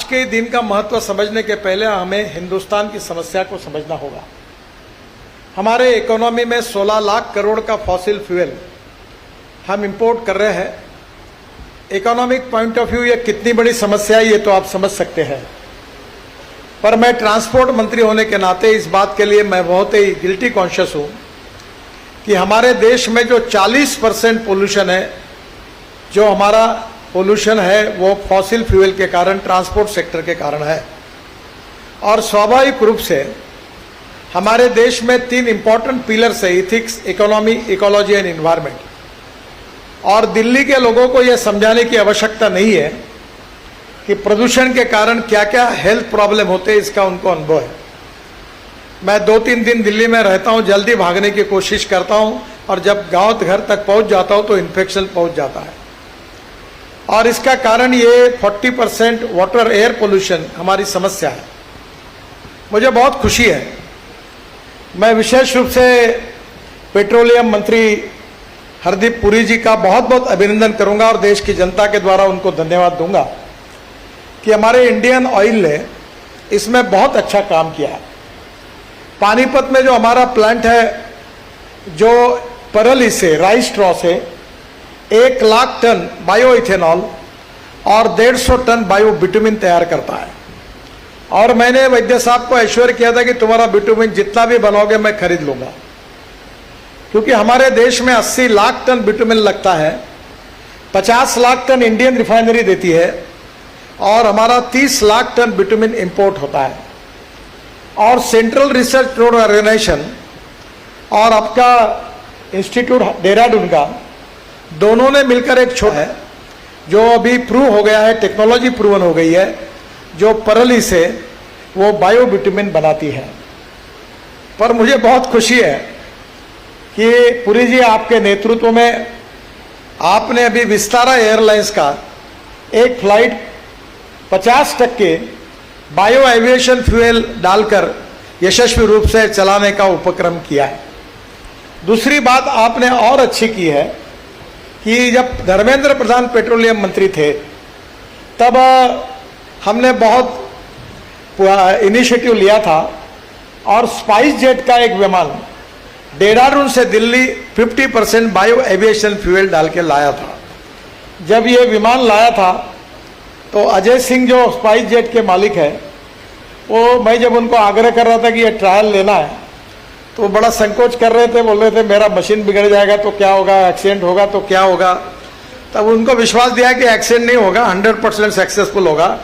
के दिन का महत्व समझने के पहले हमें हिंदुस्तान की समस्या को समझना होगा। हमारे इकोनॉमी में 16 लाख करोड़ का फॉसिल फ्यूल हम इंपोर्ट कर रहे हैं। इकोनॉमिक पॉइंट ऑफ व्यू ये कितनी बड़ी समस्या है ये तो आप समझ सकते हैं, पर मैं ट्रांसपोर्ट मंत्री होने के नाते इस बात के लिए मैं बहुत ही गिल्टी कॉन्शियस हूँ कि हमारे देश में जो 40% पोल्यूशन है, जो हमारा पोल्यूशन है वो फॉसिल फ्यूल के कारण, ट्रांसपोर्ट सेक्टर के कारण है। और स्वाभाविक रूप से हमारे देश में 3 इंपॉर्टेंट पिलर्स है, ethics, economy, ecology and environment. और दिल्ली के लोगों को यह समझाने की आवश्यकता नहीं है कि प्रदूषण के कारण क्या क्या हेल्थ प्रॉब्लम होते हैं, इसका उनको अनुभव है। मैं 2-3 दिन दिल्ली में रहता हूँ, जल्दी भागने की कोशिश करता हूँ और जब गांव घर तक पहुँच जाता हूँ तो इन्फेक्शन पहुँच जाता है। और इसका कारण ये 40% वाटर एयर पोल्यूशन हमारी समस्या है। मुझे बहुत खुशी है, मैं विशेष रूप से पेट्रोलियम मंत्री हरदीप पुरी जी का बहुत बहुत अभिनंदन करूंगा और देश की जनता के द्वारा उनको धन्यवाद दूंगा कि हमारे इंडियन ऑयल ने इसमें बहुत अच्छा काम किया है। पानीपत में जो हमारा प्लांट है, जो परली से, राइस स्ट्रॉ से 1 लाख टन बायो इथेनॉल और 150 टन बायो बिटुमिन तैयार करता है। और मैंने वैद्य साहब को एश्योर किया था कि तुम्हारा बिटुमिन जितना भी बनाओगे मैं खरीद लूंगा, क्योंकि हमारे देश में 80 लाख टन बिटुमिन लगता है, 50 लाख टन इंडियन रिफाइनरी देती है और हमारा 30 लाख टन बिटुमिन इंपोर्ट होता है। और सेंट्रल रिसर्च ऑर्गेनाइजेशन और आपका इंस्टीट्यूट देहरादून का, दोनों ने मिलकर एक छोटा है जो अभी प्रूव हो गया है, टेक्नोलॉजी प्रूवन हो गई है, जो परली से वो बायो बिटुमिन बनाती है। पर मुझे बहुत खुशी है कि पुरी जी आपके नेतृत्व में आपने अभी विस्तारा एयरलाइंस का एक फ्लाइट 50% बायो एविएशन फ्यूल डालकर यशस्वी रूप से चलाने का उपक्रम किया है। दूसरी बात आपने और अच्छी की है कि जब धर्मेंद्र प्रधान पेट्रोलियम मंत्री थे तब हमने बहुत इनिशिएटिव लिया था और स्पाइस जेट का एक विमान देहरादून से दिल्ली 50% बायो एविएशन फ्यूल डाल के लाया था। जब ये विमान लाया था तो अजय सिंह जो स्पाइस जेट के मालिक है, वो मैं जब उनको आग्रह कर रहा था कि ये ट्रायल लेना है तो बड़ा संकोच कर रहे थे, बोल रहे थे मेरा मशीन बिगड़ जाएगा तो क्या होगा, एक्सीडेंट होगा तो क्या होगा। तब उनको विश्वास दिया कि एक्सीडेंट नहीं होगा, 100% सक्सेसफुल होगा।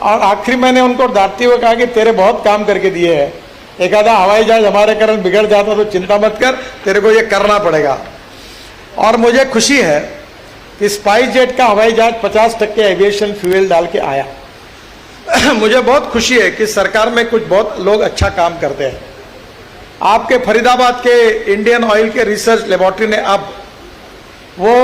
और आखिरी मैंने उनको डांटते हुए कहा कि तेरे बहुत काम करके दिए हैं, एक आधा हवाई जहाज हमारे कारण बिगड़ जाता तो चिंता मत कर, तेरे को ये करना पड़ेगा। और मुझे खुशी है कि स्पाइस जेट का हवाई जहाज 50% एविएशन फ्यूल डाल के आया। मुझे बहुत खुशी है कि सरकार में कुछ बहुत लोग अच्छा काम करते हैं। आपके फरीदाबाद के इंडियन ऑयल के रिसर्च लेबोरेटरी ने अब वो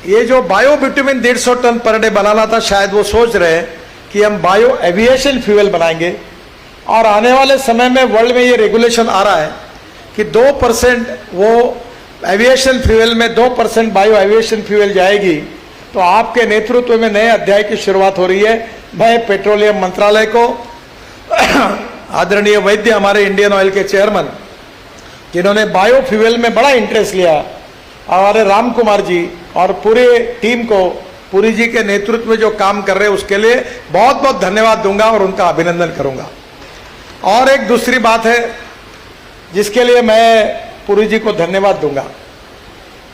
ये जो bio bitumen 150 ton per day बनाना था, शायद वो सोच रहे हैं कि हम बायो एविएशन फ्यूल बनाएंगे। और आने वाले समय में वर्ल्ड में ये रेगुलेशन आ रहा है कि 2% वो एविएशन फ्यूल में 2% बायो एविएशन फ्यूल जाएगी। तो आपके नेतृत्व में नए अध्याय की शुरुआत हो रही है। मैं पेट्रोलियम मंत्रालय को, आदरणीय वैद्य हमारे इंडियन ऑयल के चेयरमैन जिन्होंने बायो फ्यूल में बड़ा इंटरेस्ट लिया, हमारे राम कुमार जी और पूरे टीम को, पुरी जी के नेतृत्व में जो काम कर रहे हैं उसके लिए बहुत बहुत धन्यवाद दूंगा और उनका अभिनंदन करूंगा। और एक दूसरी बात है जिसके लिए मैं पुरी जी को धन्यवाद दूंगा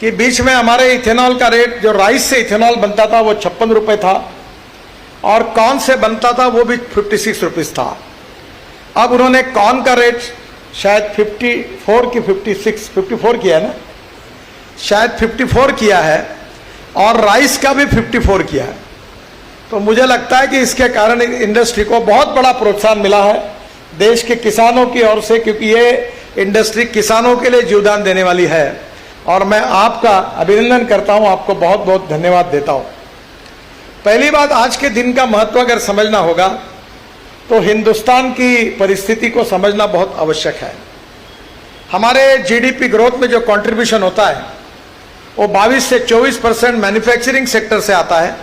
कि बीच में हमारे इथेनॉल का रेट, जो राइस से इथेनॉल बनता था वो 56 रुपये था और कॉर्न से बनता था वो भी 56 रुपीज़ था। अब उन्होंने कॉर्न का रेट शायद 54 की 54 किया है ना, शायद 54 किया है और राइस का भी 54 किया है। तो मुझे लगता है कि इसके कारण इंडस्ट्री को बहुत बड़ा प्रोत्साहन मिला है देश के किसानों की ओर से, क्योंकि ये इंडस्ट्री किसानों के लिए जीवदान देने वाली है। और मैं आपका अभिनंदन करता हूं, आपको बहुत बहुत धन्यवाद देता हूं। पहली बात, आज के दिन का महत्व अगर समझना होगा तो हिंदुस्तान की परिस्थिति को समझना बहुत आवश्यक है। हमारे जीडीपी ग्रोथ में जो कंट्रीब्यूशन होता है वो 22 से 24% मैन्युफैक्चरिंग सेक्टर से आता है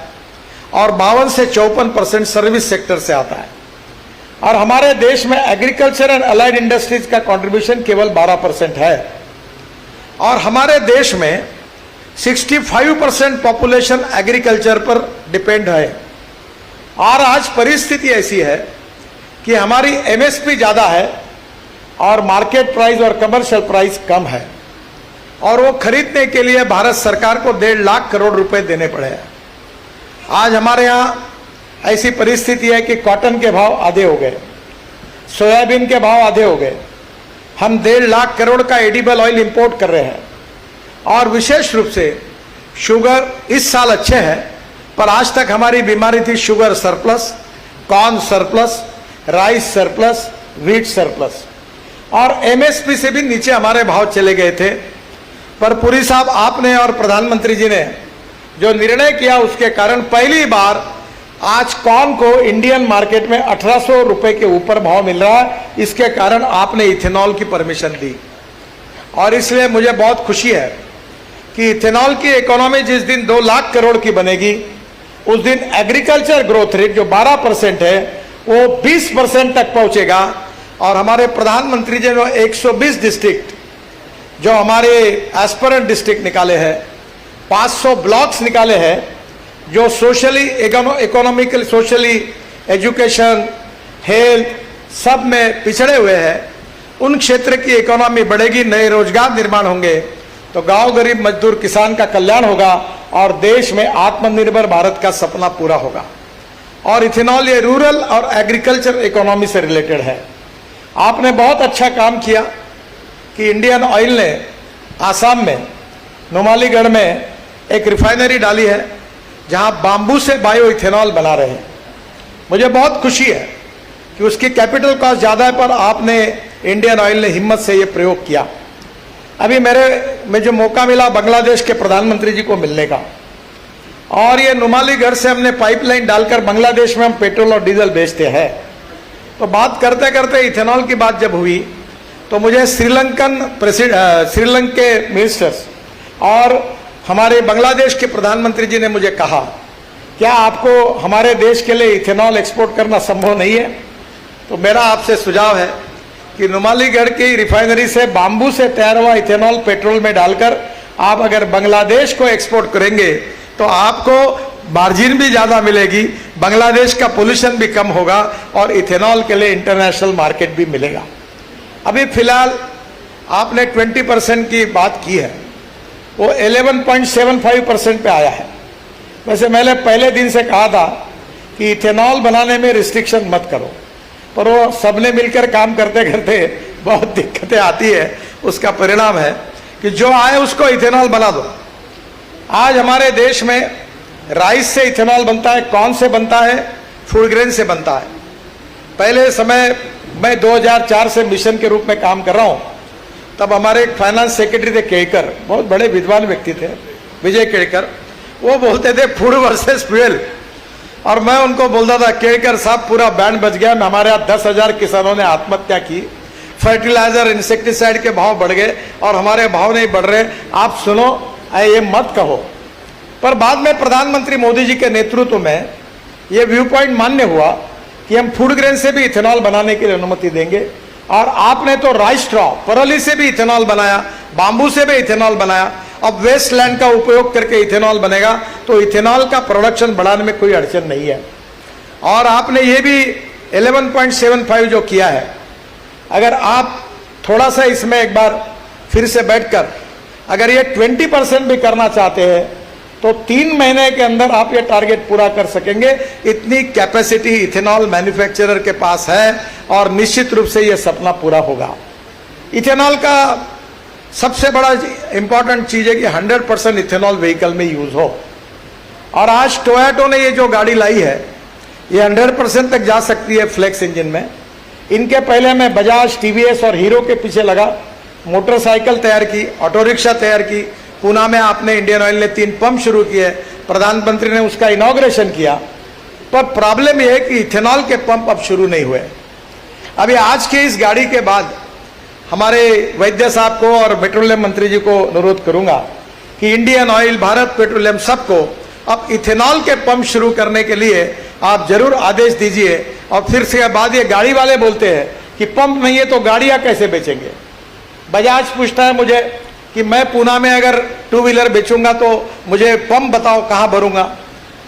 और 52 से 54% सर्विस सेक्टर से आता है। और हमारे देश में एग्रीकल्चर एंड अलाइड इंडस्ट्रीज का कंट्रीब्यूशन केवल 12% है। और हमारे देश में 65% पॉपुलेशन एग्रीकल्चर पर डिपेंड है। और आज परिस्थिति ऐसी है कि हमारी एमएसपी ज़्यादा है और मार्केट प्राइस और कमर्शियल प्राइस कम है, और वो खरीदने के लिए भारत सरकार को 1.5 लाख करोड़ रुपए देने पड़े हैं। आज हमारे यहाँ ऐसी परिस्थिति है कि कॉटन के भाव आधे हो गए, सोयाबीन के भाव आधे हो गए। हम 1.5 लाख करोड़ का एडिबल ऑयल इंपोर्ट कर रहे हैं। और विशेष रूप से शुगर इस साल अच्छे हैं, पर आज तक हमारी बीमारी थी sugar surplus, corn surplus, rice surplus, wheat surplus, और एमएसपी से भी नीचे हमारे भाव चले गए थे। पर पुरी साहब, आपने और प्रधानमंत्री जी ने जो निर्णय किया उसके कारण पहली बार आज कॉर्न को इंडियन मार्केट में 1800 रुपए के ऊपर भाव मिल रहा है। इसके कारण आपने इथेनॉल की परमिशन दी, और इसलिए मुझे बहुत खुशी है कि इथेनॉल की इकोनॉमी जिस दिन 2 लाख करोड़ की बनेगी, उस दिन एग्रीकल्चर ग्रोथ रेट जो 12% है वो 20% तक पहुंचेगा। और हमारे प्रधानमंत्री जी ने 120 डिस्ट्रिक्ट जो हमारे एस्पिरेंट डिस्ट्रिक्ट निकाले हैं, 500 ब्लॉक्स निकाले हैं जो socially economical, socially, education, health सब में पिछड़े हुए हैं, उन क्षेत्र की इकोनॉमी बढ़ेगी, नए रोजगार निर्माण होंगे, तो गांव, गरीब, मजदूर, किसान का कल्याण होगा और देश में आत्मनिर्भर भारत का सपना पूरा होगा। और इथेनॉल ये रूरल और एग्रीकल्चर इकोनॉमी से रिलेटेड है। आपने बहुत अच्छा काम किया कि इंडियन ऑयल ने आसाम में नुमालीगढ़ में एक रिफाइनरी डाली है जहां बांबू से बायो इथेनॉल बना रहे हैं। मुझे बहुत खुशी है कि उसकी कैपिटल कॉस्ट ज़्यादा है, पर आपने, इंडियन ऑयल ने हिम्मत से ये प्रयोग किया। अभी में जो मौका मिला बांग्लादेश के प्रधानमंत्री जी को मिलने का, और ये नुमालीगढ़ से हमने पाइपलाइन डालकर बांग्लादेश में हम पेट्रोल और डीजल बेचते हैं। तो बात करते करते इथेनॉल की बात जब हुई तो मुझे श्रीलंका के मिनिस्टर्स और हमारे बांग्लादेश के प्रधानमंत्री जी ने मुझे कहा, क्या आपको हमारे देश के लिए इथेनॉल एक्सपोर्ट करना संभव नहीं है? तो मेरा आपसे सुझाव है कि नुमालीगढ़ की रिफाइनरी से बांबू से तैयार हुआ इथेनॉल पेट्रोल में डालकर आप अगर बांग्लादेश को एक्सपोर्ट करेंगे तो आपको मार्जिन भी ज़्यादा मिलेगी, बांग्लादेश का पोल्यूशन भी कम होगा और इथेनॉल के लिए इंटरनेशनल मार्केट भी मिलेगा। अभी फिलहाल आपने 20% की बात की है, वो 11.75% पे आया है। वैसे मैंने पहले दिन से कहा था कि इथेनॉल बनाने में रिस्ट्रिक्शन मत करो, पर वो सबने मिलकर काम करते करते बहुत दिक्कतें आती है। उसका परिणाम है कि जो आए उसको इथेनॉल बना दो। आज हमारे देश में राइस से इथेनॉल बनता है, कॉर्न से बनता है, फूड ग्रेन से बनता है। पहले समय मैं 2004 से मिशन के रूप में काम कर रहा हूँ, तब हमारे एक फाइनेंस सेक्रेटरी थे केड़कर, बहुत बड़े विद्वान व्यक्ति थे, विजय केड़कर। वो बोलते थे फूड वर्सेस फ्यूल, और मैं उनको बोलता था केड़कर साहब पूरा बैंड बच गया, हमारे यहाँ 10,000 किसानों ने आत्महत्या की, फर्टिलाइजर इंसेक्टिसाइड के भाव बढ़ गए और हमारे भाव नहीं बढ़ रहे, आप सुनो, ये मत कहो। पर बाद में प्रधानमंत्री मोदी जी के नेतृत्व में ये व्यू पॉइंट मान्य हुआ कि हम फूड ग्रेन से भी इथेनॉल बनाने के लिए अनुमति देंगे। और आपने तो राइस स्ट्रॉ, परली से भी इथेनॉल बनाया, बांबू से भी इथेनॉल बनाया, अब वेस्ट लैंड का उपयोग करके इथेनॉल बनेगा, तो इथेनॉल का प्रोडक्शन बढ़ाने में कोई अड़चन नहीं है। और आपने ये भी 11.75 जो किया है, अगर आप थोड़ा सा इसमें एक बार फिर से बैठकर अगर ये 20% भी करना चाहते हैं तो 3 महीने के अंदर आप ये टारगेट पूरा कर सकेंगे। इतनी कैपेसिटी इथेनॉल मैन्युफैक्चरर के पास है और निश्चित रूप से ये सपना पूरा होगा। इथेनॉल का सबसे बड़ा इंपॉर्टेंट चीज है कि 100% इथेनॉल व्हीकल में यूज हो। और आज टोयोटो ने ये जो गाड़ी लाई है ये 100% तक जा सकती है फ्लेक्स इंजन में। इनके पहले मैं बजाज, टीवीएस और हीरो के पीछे लगा, मोटरसाइकिल तैयार की, ऑटो रिक्शा तैयार की। पूना में आपने इंडियन ऑयल ने 3 पंप शुरू किए, प्रधानमंत्री ने उसका इनॉग्रेशन किया। पर प्रॉब्लम यह है कि इथेनॉल के पंप अब शुरू नहीं हुए। अभी आज की इस गाड़ी के बाद हमारे वैद्य साहब को और पेट्रोलियम मंत्री जी को अनुरोध करूंगा कि इंडियन ऑयल, भारत पेट्रोलियम सबको अब इथेनॉल के पंप शुरू करने के लिए आप जरूर आदेश दीजिए। और फिर से बाद ये गाड़ी वाले बोलते हैं कि पंप नहीं है तो गाड़ियां कैसे बेचेंगे। बजाज पूछता है मुझे कि मैं पूना में अगर टू व्हीलर बेचूंगा तो मुझे पंप बताओ कहाँ भरूंगा।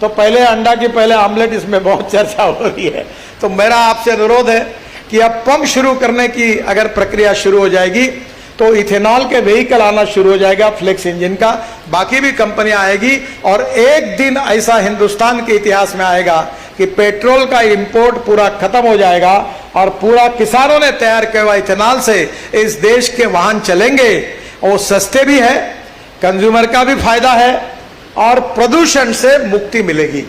तो पहले अंडा की पहले आमलेट, इसमें बहुत चर्चा हो रही है। तो मेरा आपसे अनुरोध है कि अब पंप शुरू करने की अगर प्रक्रिया शुरू हो जाएगी तो इथेनॉल के व्हीकल आना शुरू हो जाएगा, फ्लेक्स इंजन का, बाकी भी कंपनियां आएगी। और एक दिन ऐसा हिंदुस्तान के इतिहास में आएगा कि पेट्रोल का इंपोर्ट पूरा खत्म हो जाएगा और पूरा किसानों ने तैयार किया हुआ इथेनॉल से इस देश के वाहन चलेंगे। और सस्ते भी है, कंज्यूमर का भी फायदा है और प्रदूषण से मुक्ति मिलेगी।